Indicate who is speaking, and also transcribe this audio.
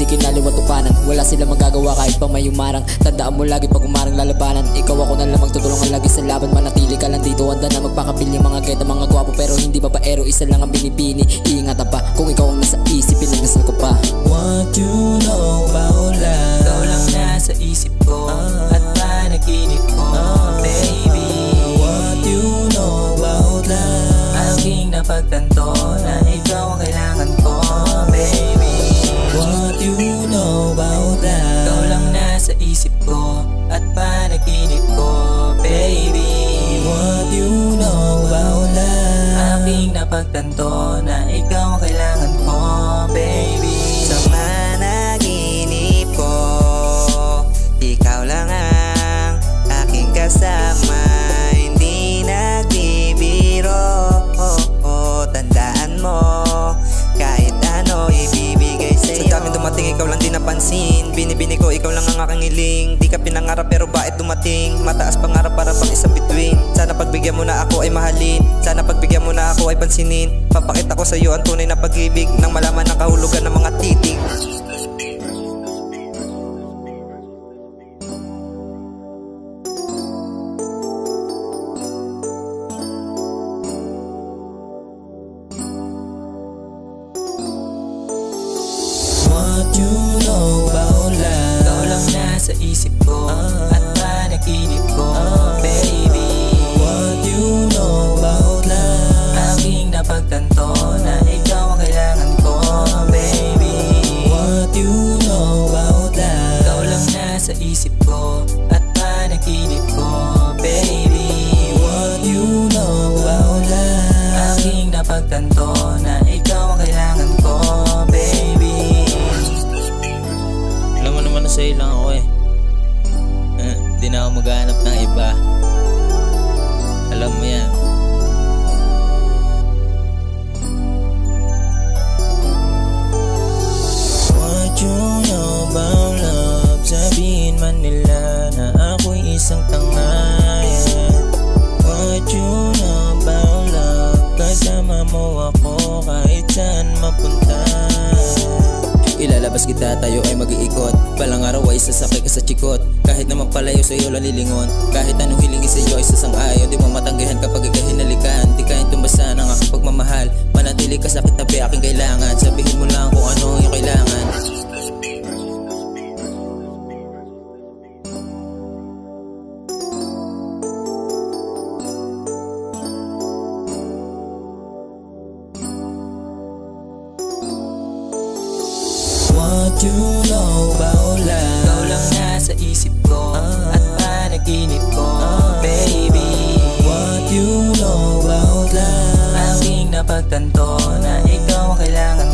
Speaker 1: kinaliwat o kanan. Wala sila magagawa kahit pa may umarang. Tandaan mo lagi pag umarang lalabanan. Ikaw ako na lamang tutulungan lagi sa laban. Manatili ka lang dito, handa na magpakabil. Yung mga geta, mga gwapo pero hindi babaero. Isa lang ang binibini, iingatan pa. Kung ikaw ang nasa isip, pinagdasal ko pa.
Speaker 2: What you know about love?
Speaker 3: Ikaw lang nasa isip ko at panaginip ko, baby.
Speaker 2: What you know about love?
Speaker 3: Aking napagtanto na ikaw ang kailangan ko, baby.
Speaker 2: What you know about love?
Speaker 3: Ikaw lang nasa isip ko at panaginip ko, baby.
Speaker 2: What you know about love?
Speaker 3: Aking napagtanto na ikaw ang kailangan ko, baby.
Speaker 4: Sa panaginip ko, ikaw lang ang aking kasama. Hindi nagbibiro, tandaan mo, kahit ano ibibigay sa'yo. Sa daming dumating, ikaw lang di napansin. Binibini ko, ikaw lang ang aking hiling. Di ka pinangarap pero bakit dumating? Mataas pangarap para pang isa between. Sana pagbigyan mo na ako ay mahalin. Sana pagbigyan mo na ako ay pansinin. Papakita ko sa'yo ang tunay na pag-ibig, nang malaman ang kahulugan ng mga titig.
Speaker 2: What you know about love?
Speaker 3: Ikaw lang nasa isip ko at panaginip ko, baby.
Speaker 2: What you know about love?
Speaker 3: Aking napagtanto na ikaw ang kailangan ko, baby.
Speaker 2: What you know about love?
Speaker 3: Ikaw lang nasa isip ko at panaginip ko, baby.
Speaker 2: What you know about love?
Speaker 3: Aking napagtanto na ikaw ang kailangan ko, baby.
Speaker 5: Alam mo naman na sa'yo lang ako eh. Di na ako maghanap ng iba. Alam mo yan.
Speaker 2: What you know about love? Sabihin man nila na ako'y isang tangayan. What you know about love? Kasama mo ako kahit saan mapunta.
Speaker 5: Ilalabas kita, tayo ay mag-iikot. Balang araw ay sasakay ka sa chikot. Kahit na magpalayo sa'yo lalilingon. Kahit anong hilingin sa'yo ay sasang-ayon. Di mo matanggihan kapag ikahinalikan. Di kayang tumbasan ang aking pagmamahal. Manatili ka sa kitabi aking kailangan. Sabihin mo lang kung ano yung kailangan.
Speaker 2: What you know about love?
Speaker 3: Ikaw lang nasa isip ko at panaginip ko, baby.
Speaker 2: What you know about love?
Speaker 3: Aking napagtanto na ikaw ang kailangan